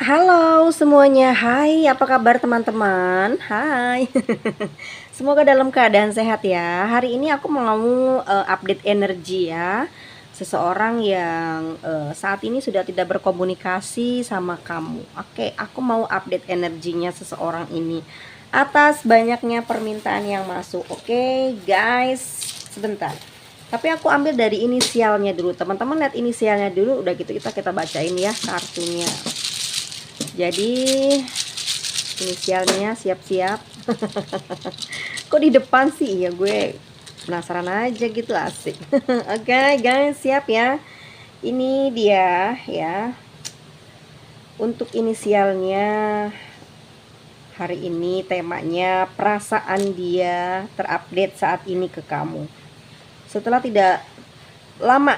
Halo semuanya, hai apa kabar teman-teman? Hai. Semoga dalam keadaan sehat ya. Hari ini aku mau update energi ya. Seseorang yang saat ini sudah tidak berkomunikasi sama kamu. Oke, aku mau update energinya seseorang ini atas banyaknya permintaan yang masuk. Oke, guys, sebentar. Tapi aku ambil dari inisialnya dulu. Teman-teman lihat inisialnya dulu, udah gitu kita bacain ya kartunya. Jadi inisialnya siap-siap. Kok di depan sih? Ya gue penasaran aja gitu, asik. Oke guys, siap ya. Ini dia ya. Untuk inisialnya hari ini temanya perasaan dia terupdate saat ini ke kamu. Setelah tidak lama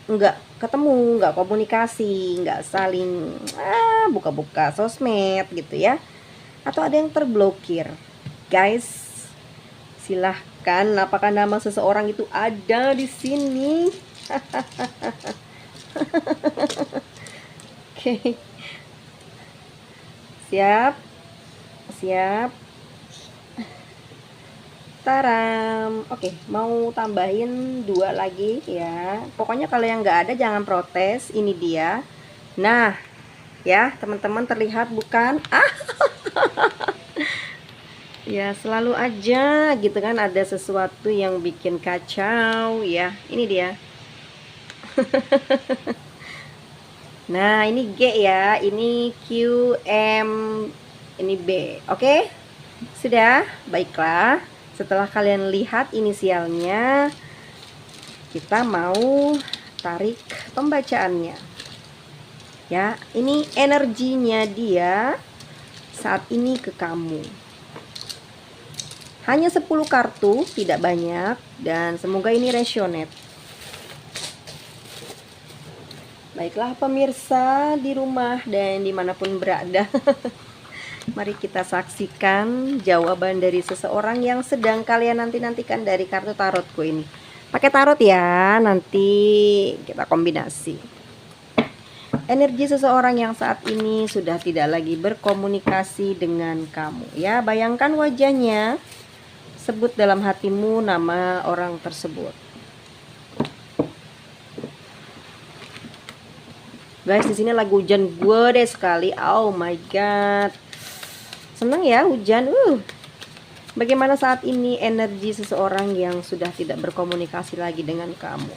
nggak ketemu, nggak komunikasi, nggak saling buka-buka sosmed gitu ya, atau ada yang terblokir. Guys, silahkan, apakah nama seseorang itu ada di sini? Oke, siap, siap. Taram. Oke, mau tambahin 2 lagi ya. Pokoknya kalau yang nggak ada jangan protes. Ini dia. Nah, ya teman-teman, terlihat bukan? Ya selalu aja gitu kan, ada sesuatu yang bikin kacau ya. Ini dia. Nah, ini G ya. Ini Q, M, ini B. Oke? Sudah? Baiklah. Setelah kalian lihat inisialnya, kita mau tarik pembacaannya. Ya, ini energinya dia saat ini ke kamu. Hanya 10 kartu, tidak banyak, dan semoga ini resonate. Baiklah pemirsa di rumah dan dimanapun berada. Mari kita saksikan jawaban dari seseorang yang sedang kalian nantikan dari kartu tarotku ini. Pakai tarot ya, nanti kita kombinasi. Energi seseorang yang saat ini sudah tidak lagi berkomunikasi dengan kamu. Ya, bayangkan wajahnya. Sebut dalam hatimu nama orang tersebut. Guys, di sini lagi hujan gede sekali. Oh my god. Seneng ya hujan. Bagaimana saat ini energi seseorang yang sudah tidak berkomunikasi lagi dengan kamu?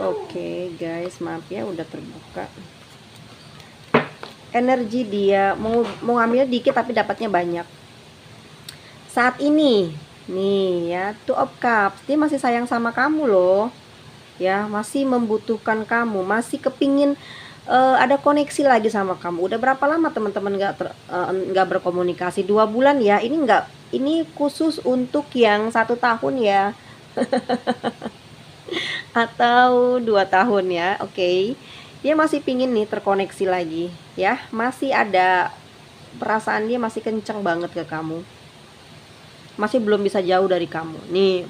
Oke guys, maaf ya udah terbuka. Energi dia mau ngambil dikit tapi dapatnya banyak. Saat ini nih ya, Two of Cups, dia masih sayang sama kamu loh ya, masih membutuhkan kamu, masih kepingin ada koneksi lagi sama kamu. Udah berapa lama teman-teman nggak berkomunikasi? 2 bulan ya. Ini khusus untuk yang 1 tahun ya. Atau 2 tahun ya. Oke. Dia masih pingin nih terkoneksi lagi ya, masih ada perasaan, dia masih kenceng banget ke kamu, masih belum bisa jauh dari kamu nih.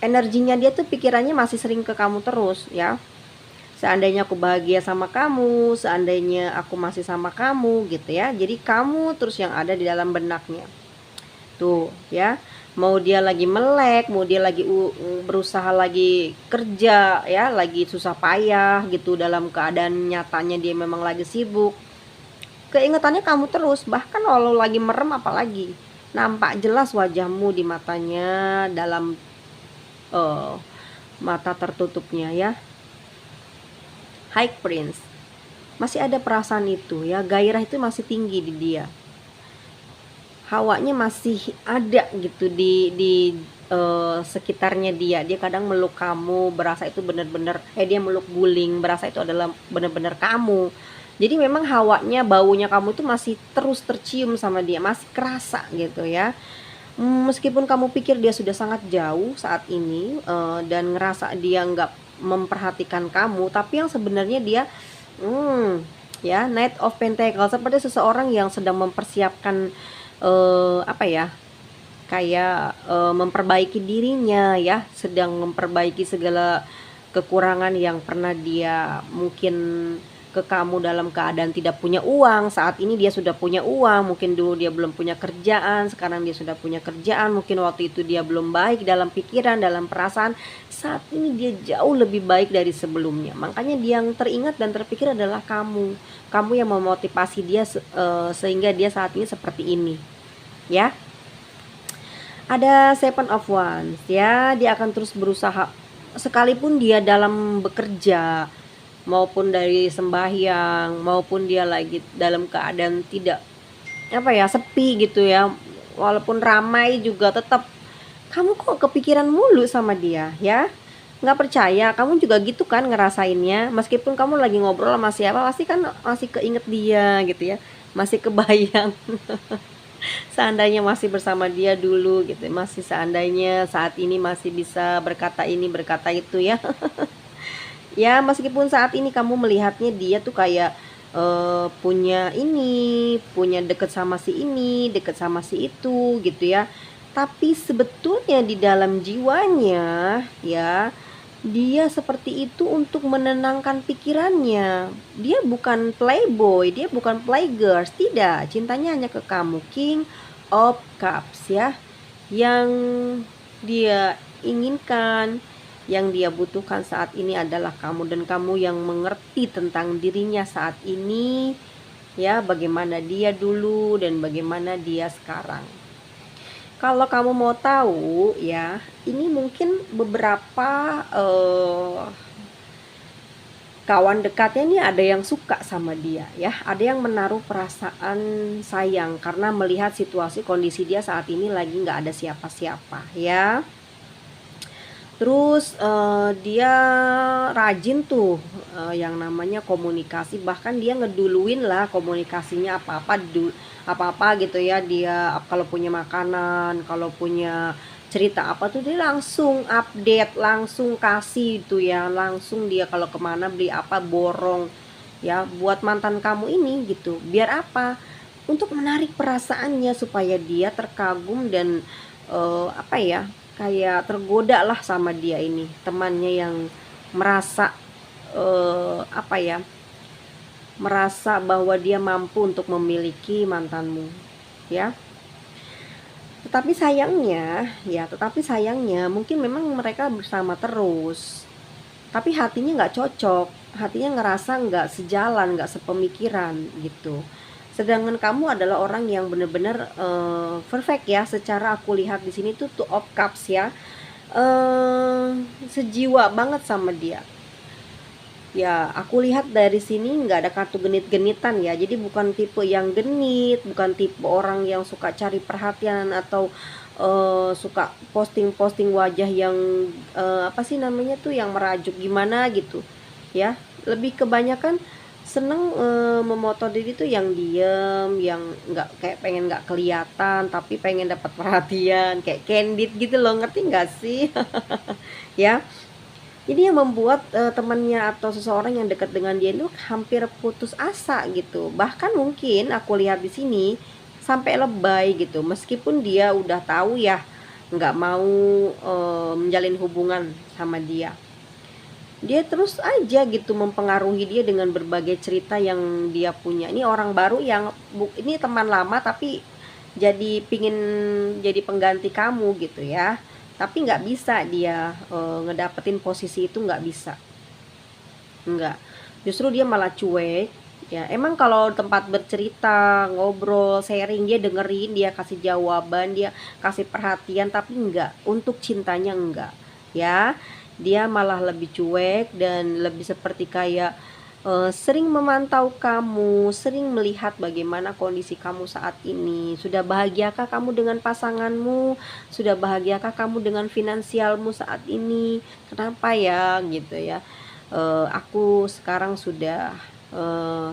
Energinya dia tuh, pikirannya masih sering ke kamu terus ya. Seandainya aku bahagia sama kamu, seandainya aku masih sama kamu gitu ya. Jadi kamu terus yang ada di dalam benaknya tuh ya. Mau dia lagi melek, mau dia lagi berusaha lagi kerja ya, lagi susah payah gitu, dalam keadaan nyatanya dia memang lagi sibuk, keingetannya kamu terus. Bahkan kalau lagi merem apalagi, nampak jelas wajahmu di matanya, dalam mata tertutupnya ya. High Prince, masih ada perasaan itu ya, gairah itu masih tinggi di dia, hawanya masih ada gitu di sekitarnya dia. Dia kadang meluk kamu, berasa itu bener-bener dia meluk guling, berasa itu adalah bener-bener kamu. Jadi memang hawanya, baunya kamu itu masih terus tercium sama dia, masih kerasa gitu ya. Meskipun kamu pikir dia sudah sangat jauh saat ini, dan ngerasa dia nggak memperhatikan kamu, tapi yang sebenarnya dia Ya, Knight of Pentacles seperti seseorang yang sedang mempersiapkan apa ya? Kayak memperbaiki dirinya ya, sedang memperbaiki segala kekurangan yang pernah dia mungkin ke kamu dalam keadaan tidak punya uang. Saat ini dia sudah punya uang, mungkin dulu dia belum punya kerjaan, sekarang dia sudah punya kerjaan. Mungkin waktu itu dia belum baik dalam pikiran, dalam perasaan, saat ini dia jauh lebih baik dari sebelumnya. Makanya dia yang teringat dan terpikir adalah kamu yang memotivasi dia sehingga dia saat ini seperti ini ya. Ada Seven of Wands ya, dia akan terus berusaha sekalipun dia dalam bekerja maupun dari sembahyang maupun dia lagi dalam keadaan tidak apa ya, sepi gitu ya, walaupun ramai juga tetap kamu kok kepikiran mulu sama dia ya. Nggak percaya, kamu juga gitu kan ngerasainnya, meskipun kamu lagi ngobrol sama siapa pasti kan masih keinget dia gitu ya, masih kebayang. Seandainya masih bersama dia dulu gitu, masih seandainya saat ini masih bisa berkata ini berkata itu ya. Ya meskipun saat ini kamu melihatnya dia tuh kayak punya ini, punya deket sama si ini, deket sama si itu gitu ya, tapi sebetulnya di dalam jiwanya ya, dia seperti itu untuk menenangkan pikirannya. Dia bukan playboy, dia bukan playgirls, tidak. Cintanya hanya ke kamu. King of Cups ya. Yang dia inginkan, yang dia butuhkan saat ini adalah kamu, dan kamu yang mengerti tentang dirinya saat ini ya, bagaimana dia dulu dan bagaimana dia sekarang. Kalau kamu mau tahu ya, ini mungkin beberapa kawan dekatnya nih ada yang suka sama dia ya, ada yang menaruh perasaan sayang karena melihat situasi kondisi dia saat ini lagi nggak ada siapa-siapa ya. Terus dia rajin tuh yang namanya komunikasi, bahkan dia ngeduluin lah komunikasinya, apa-apa gitu ya. Dia kalau punya makanan, kalau punya cerita apa tuh dia langsung update, langsung kasih itu ya, langsung dia kalau kemana beli apa borong ya buat mantan kamu ini gitu. Biar apa? Untuk menarik perasaannya supaya dia terkagum dan apa ya, kayak tergoda lah sama dia ini, temannya yang merasa apa ya, merasa bahwa dia mampu untuk memiliki mantanmu ya. Tetapi sayangnya mungkin memang mereka bersama terus, tapi hatinya nggak cocok, hatinya ngerasa nggak sejalan, nggak sepemikiran gitu. Sedangkan kamu adalah orang yang benar-benar perfect ya, secara aku lihat di sini tuh Two of Cups ya, sejiwa banget sama dia. Ya, aku lihat dari sini nggak ada kartu genit-genitan ya. Jadi bukan tipe yang genit, bukan tipe orang yang suka cari perhatian atau suka posting-posting wajah yang apa sih namanya tuh, yang merajuk gimana gitu. Ya, lebih kebanyakan seneng memoto diri tuh yang diem, yang nggak kayak pengen nggak kelihatan, tapi pengen dapat perhatian, kayak candid gitu loh, ngerti nggak sih? Ya. Jadi yang membuat temannya atau seseorang yang dekat dengan dia itu hampir putus asa gitu. Bahkan mungkin aku lihat di sini sampai lebay gitu. Meskipun dia udah tahu ya nggak mau menjalin hubungan sama dia. Dia terus aja gitu mempengaruhi dia dengan berbagai cerita yang dia punya. Ini orang baru yang ini teman lama tapi pingin jadi pengganti kamu gitu ya, tapi nggak bisa dia ngedapetin posisi itu, nggak bisa, nggak, justru dia malah cuek ya. Emang kalau tempat bercerita, ngobrol, sharing, dia dengerin, dia kasih jawaban, dia kasih perhatian, tapi enggak, untuk cintanya enggak ya. Dia malah lebih cuek dan lebih seperti kayak sering memantau kamu, sering melihat bagaimana kondisi kamu saat ini. Sudah bahagiakah kamu dengan pasanganmu? Sudah bahagiakah kamu dengan finansialmu saat ini? Kenapa ya gitu ya? Aku sekarang sudah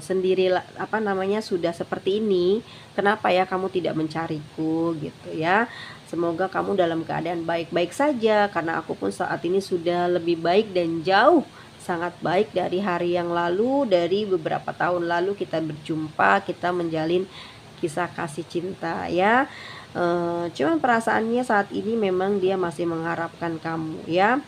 sendiri, apa namanya, sudah seperti ini. Kenapa ya kamu tidak mencariku gitu ya? Semoga kamu dalam keadaan baik-baik saja, karena aku pun saat ini sudah lebih baik dan jauh sangat baik dari hari yang lalu, dari beberapa tahun lalu kita berjumpa, kita menjalin kisah kasih cinta ya. Cuman perasaannya saat ini memang dia masih mengharapkan kamu ya.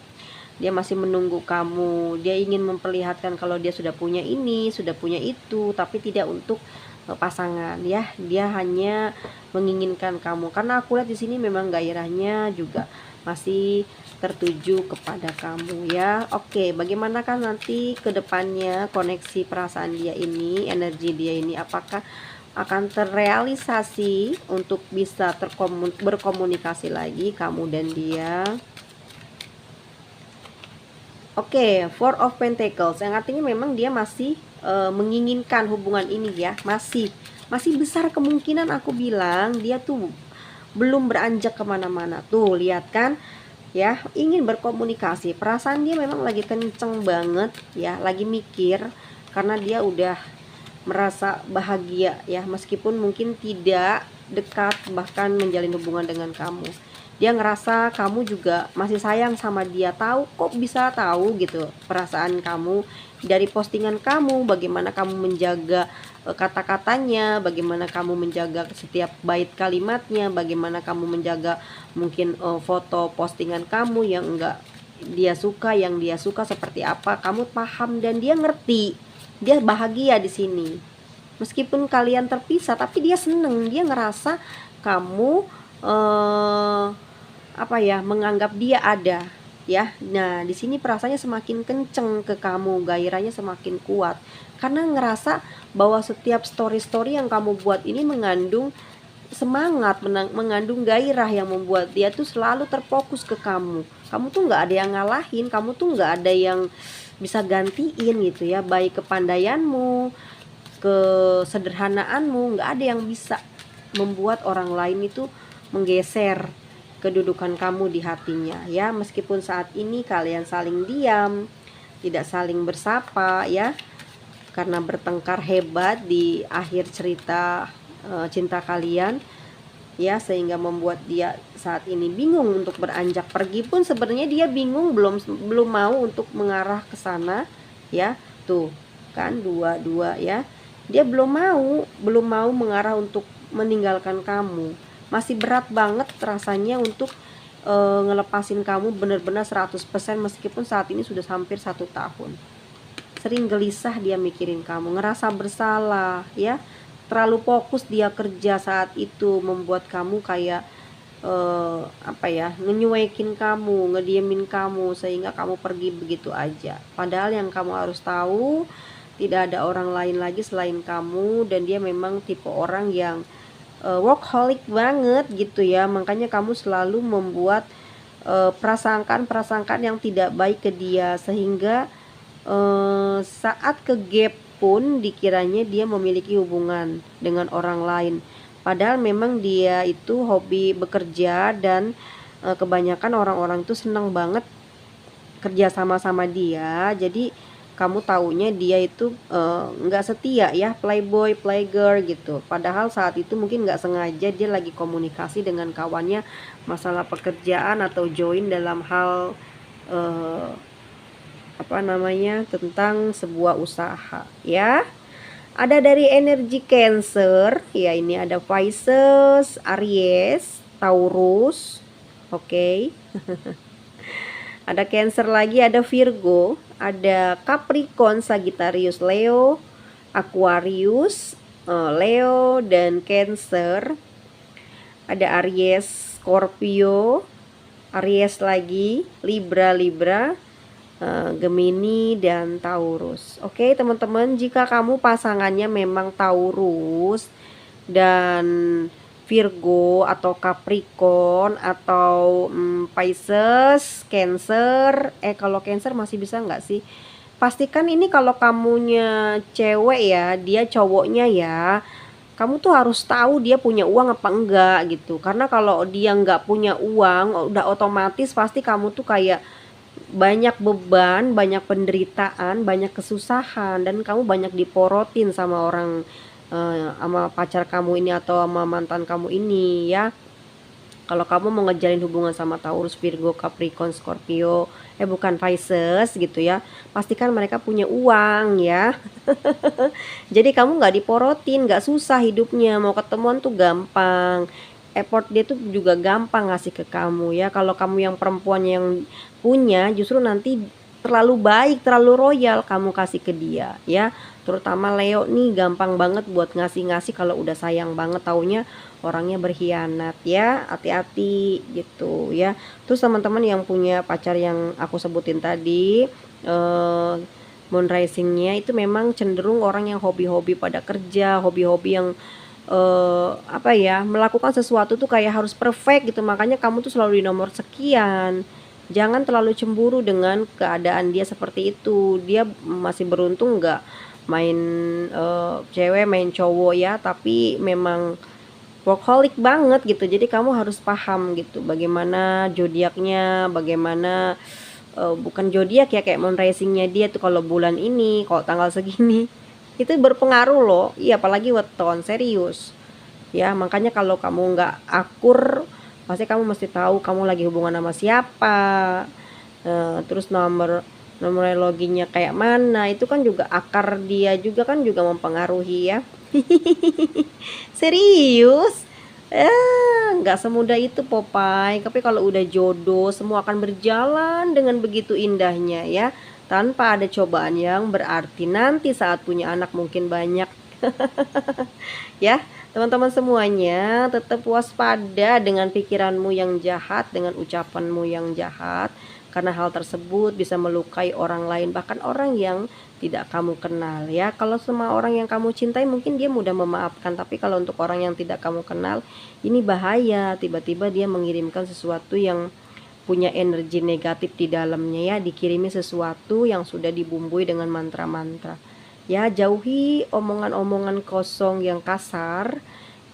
Dia masih menunggu kamu, dia ingin memperlihatkan kalau dia sudah punya ini, sudah punya itu, tapi tidak untuk pasangan ya. Dia hanya menginginkan kamu, karena aku lihat di sini memang gairahnya juga masih tertuju kepada kamu ya. Oke, bagaimanakah nanti ke depannya koneksi perasaan dia ini, energi dia ini, apakah akan terrealisasi untuk bisa berkomunikasi lagi kamu dan dia? Oke, Four of Pentacles yang artinya memang dia masih menginginkan hubungan ini ya, masih besar kemungkinan aku bilang dia tuh belum beranjak kemana-mana. Tuh lihat kan ya, ingin berkomunikasi, perasaan dia memang lagi kenceng banget ya, lagi mikir karena dia udah merasa bahagia ya, meskipun mungkin tidak dekat bahkan menjalin hubungan dengan kamu. Dia ngerasa kamu juga masih sayang sama dia. Tahu, kok bisa tahu gitu perasaan kamu dari postingan kamu, bagaimana kamu menjaga kata-katanya, bagaimana kamu menjaga setiap bait kalimatnya, bagaimana kamu menjaga mungkin foto postingan kamu yang enggak dia suka, yang dia suka seperti apa, kamu paham dan dia ngerti. Dia bahagia di sini. Meskipun kalian terpisah, tapi dia seneng, dia ngerasa kamu apa ya, menganggap dia ada ya. Nah, di sini perasaannya semakin kenceng ke kamu, gairahnya semakin kuat karena ngerasa bahwa setiap story-story yang kamu buat ini mengandung semangat, mengandung gairah yang membuat dia tuh selalu terfokus ke kamu. Kamu tuh nggak ada yang ngalahin, kamu tuh nggak ada yang bisa gantiin gitu ya, baik kepandaianmu, kesederhanaanmu, nggak ada yang bisa membuat orang lain itu menggeser kedudukan kamu di hatinya ya. Meskipun saat ini kalian saling diam, tidak saling bersapa ya, karena bertengkar hebat di akhir cerita cinta kalian ya, sehingga membuat dia saat ini bingung untuk beranjak pergi pun sebenarnya dia bingung, belum mau untuk mengarah ke sana ya. Tuh kan dua-dua ya, dia belum mau mengarah untuk meninggalkan kamu. Masih berat banget rasanya untuk ngelepasin kamu benar-benar 100% meskipun saat ini sudah hampir 1 tahun. Sering gelisah dia mikirin kamu, ngerasa bersalah ya. Terlalu fokus dia kerja saat itu, membuat kamu kayak apa ya, ngenyuekin kamu, ngediemin kamu, sehingga kamu pergi begitu aja. Padahal yang kamu harus tahu, tidak ada orang lain lagi selain kamu, dan dia memang tipe orang yang workaholic banget gitu ya. Makanya kamu selalu membuat prasangkaan yang tidak baik ke dia, sehingga saat ke gap pun dikiranya dia memiliki hubungan dengan orang lain. Padahal memang dia itu hobi bekerja, dan kebanyakan orang-orang itu senang banget kerja sama-sama dia. Jadi kamu taunya dia itu nggak setia ya, playboy, playgirl gitu. Padahal saat itu mungkin nggak sengaja dia lagi komunikasi dengan kawannya masalah pekerjaan atau join dalam hal apa namanya, tentang sebuah usaha ya. Ada dari energi Cancer ya, ini ada Pisces, Aries, Taurus. Oke. Ada Cancer lagi, ada Virgo, ada Capricorn, Sagittarius, Leo, Aquarius, Leo dan Cancer. Ada Aries, Scorpio, Aries lagi, Libra, Gemini dan Taurus. Oke teman-teman, jika kamu pasangannya memang Taurus dan Virgo atau Capricorn atau Pisces, Cancer, kalau Cancer masih bisa nggak sih? Pastikan ini kalau kamunya cewek ya, dia cowoknya ya, kamu tuh harus tahu dia punya uang apa enggak gitu. Karena kalau dia nggak punya uang, udah otomatis pasti kamu tuh kayak banyak beban, banyak penderitaan, banyak kesusahan, dan kamu banyak diporotin sama orang, sama pacar kamu ini atau sama mantan kamu ini ya. Kalau kamu mau ngejalin hubungan sama Taurus, Virgo, Capricorn, Scorpio, bukan Pisces gitu ya, pastikan mereka punya uang ya. Jadi kamu nggak diporotin, nggak susah hidupnya, mau ketemuan tuh gampang. Effort dia tuh juga gampang ngasih ke kamu ya. Kalau kamu yang perempuan yang punya, justru nanti terlalu baik, terlalu royal kamu kasih ke dia ya. Terutama Leo nih gampang banget buat ngasih-ngasih kalau udah sayang banget, taunya orangnya berkhianat ya. Hati-hati gitu ya. Terus teman-teman yang punya pacar yang aku sebutin tadi, moon risingnya itu memang cenderung orang yang hobi-hobi pada kerja, hobi-hobi yang apa ya, melakukan sesuatu tuh kayak harus perfect gitu, makanya kamu tuh selalu di nomor sekian. Jangan terlalu cemburu dengan keadaan dia seperti itu. Dia masih beruntung nggak main cewek, main cowok ya, tapi memang workaholic banget gitu. Jadi kamu harus paham gitu bagaimana zodiaknya, bagaimana bukan zodiak ya, kayak moon risingnya dia tuh kalau bulan ini, kalau tanggal segini itu berpengaruh loh. Iya, apalagi weton, serius ya. Makanya kalau kamu nggak akur, pasti kamu mesti tahu kamu lagi hubungan sama siapa, terus numerologinya kayak mana, itu kan juga akar dia juga kan juga mempengaruhi ya. Serius, nggak semudah itu Popeye. Tapi kalau udah jodoh, semua akan berjalan dengan begitu indahnya ya, tanpa ada cobaan yang berarti. Nanti saat punya anak mungkin banyak. Ya, teman-teman semuanya, tetap waspada dengan pikiranmu yang jahat, dengan ucapanmu yang jahat, karena hal tersebut bisa melukai orang lain, bahkan orang yang tidak kamu kenal ya. Kalau semua orang yang kamu cintai mungkin dia mudah memaafkan, tapi kalau untuk orang yang tidak kamu kenal, ini bahaya. Tiba-tiba dia mengirimkan sesuatu yang punya energi negatif di dalamnya ya, dikirimi sesuatu yang sudah dibumbui dengan mantra-mantra. Ya, jauhi omongan-omongan kosong yang kasar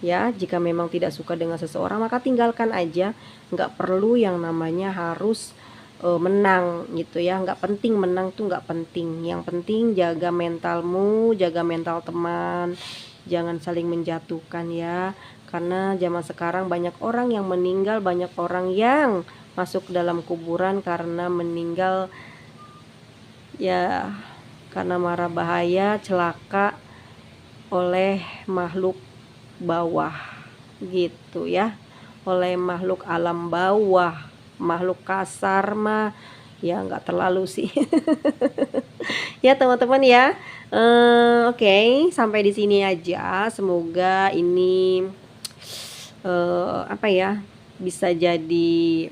ya. Jika memang tidak suka dengan seseorang, maka tinggalkan aja. Nggak perlu yang namanya harus menang gitu ya. Nggak penting menang tuh, nggak penting. Yang penting jaga mentalmu, jaga mental teman, jangan saling menjatuhkan ya. Karena zaman sekarang banyak orang yang meninggal, banyak orang yang masuk dalam kuburan karena meninggal ya, karena mara bahaya, celaka oleh makhluk bawah gitu ya, oleh makhluk alam bawah. Makhluk kasar mah ya nggak terlalu sih. Ya teman-teman ya, oke, sampai di sini aja. Semoga ini apa ya, bisa jadi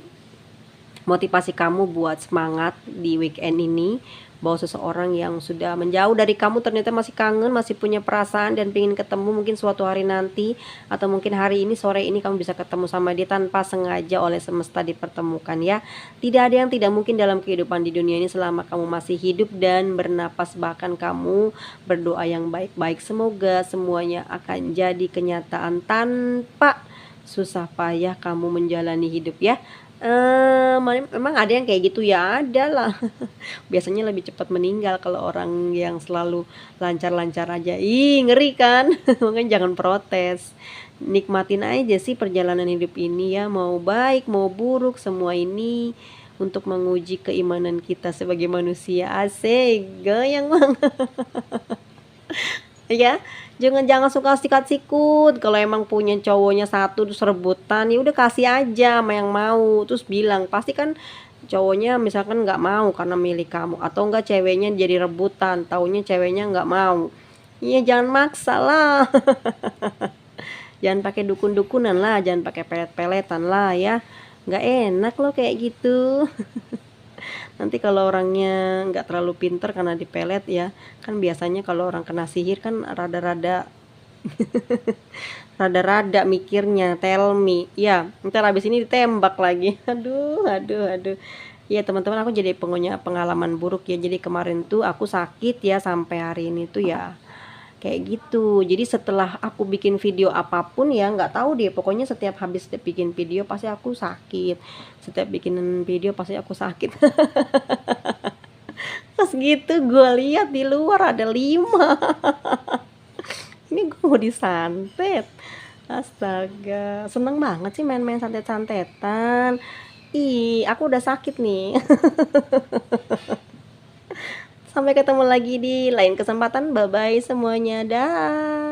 motivasi kamu buat semangat di weekend ini, bahwa seseorang yang sudah menjauh dari kamu ternyata masih kangen, masih punya perasaan dan pengen ketemu. Mungkin suatu hari nanti, atau mungkin hari ini, sore ini kamu bisa ketemu sama dia tanpa sengaja oleh semesta dipertemukan ya. Tidak ada yang tidak mungkin dalam kehidupan di dunia ini selama kamu masih hidup dan bernapas. Bahkan kamu berdoa yang baik-baik, semoga semuanya akan jadi kenyataan tanpa susah payah kamu menjalani hidup ya. Memang ada yang kayak gitu ya, ada lah. Biasanya lebih cepat meninggal kalau orang yang selalu lancar-lancar aja. Ih, ngeri kan? Makanya jangan protes. Nikmatin aja sih perjalanan hidup ini ya, mau baik mau buruk, semua ini untuk menguji keimanan kita sebagai manusia. Asik, goyang banget. Ya, jangan suka sikat-sikut. Kalau emang punya cowoknya satu terus rebutan, ya udah kasih aja sama yang mau, terus bilang. Pasti kan cowoknya misalkan nggak mau karena milik kamu, atau enggak ceweknya jadi rebutan, taunya ceweknya nggak mau. Iya, jangan maksa lah. Jangan pakai dukun-dukunan lah, jangan pakai pelet-peletan lah ya. Nggak enak loh kayak gitu. Nanti kalau orangnya nggak terlalu pinter karena dipelet ya, kan biasanya kalau orang kena sihir kan rada-rada rada-rada mikirnya, tell me ya, ntar habis ini ditembak lagi. Aduh. Ya teman-teman, aku jadi punya pengalaman buruk ya. Jadi kemarin tuh aku sakit ya, sampai hari ini tuh ya kayak gitu. Jadi setelah aku bikin video apapun ya, nggak tahu deh, pokoknya setiap bikin video pasti aku sakit. Setiap bikin video pasti aku sakit. Pas gitu gue lihat di luar ada 5. Ini gue mau disantet. Astaga, seneng banget sih main-main santet-santetan. Ih, aku udah sakit nih. Sampai ketemu lagi di lain kesempatan. Bye-bye semuanya. Dah.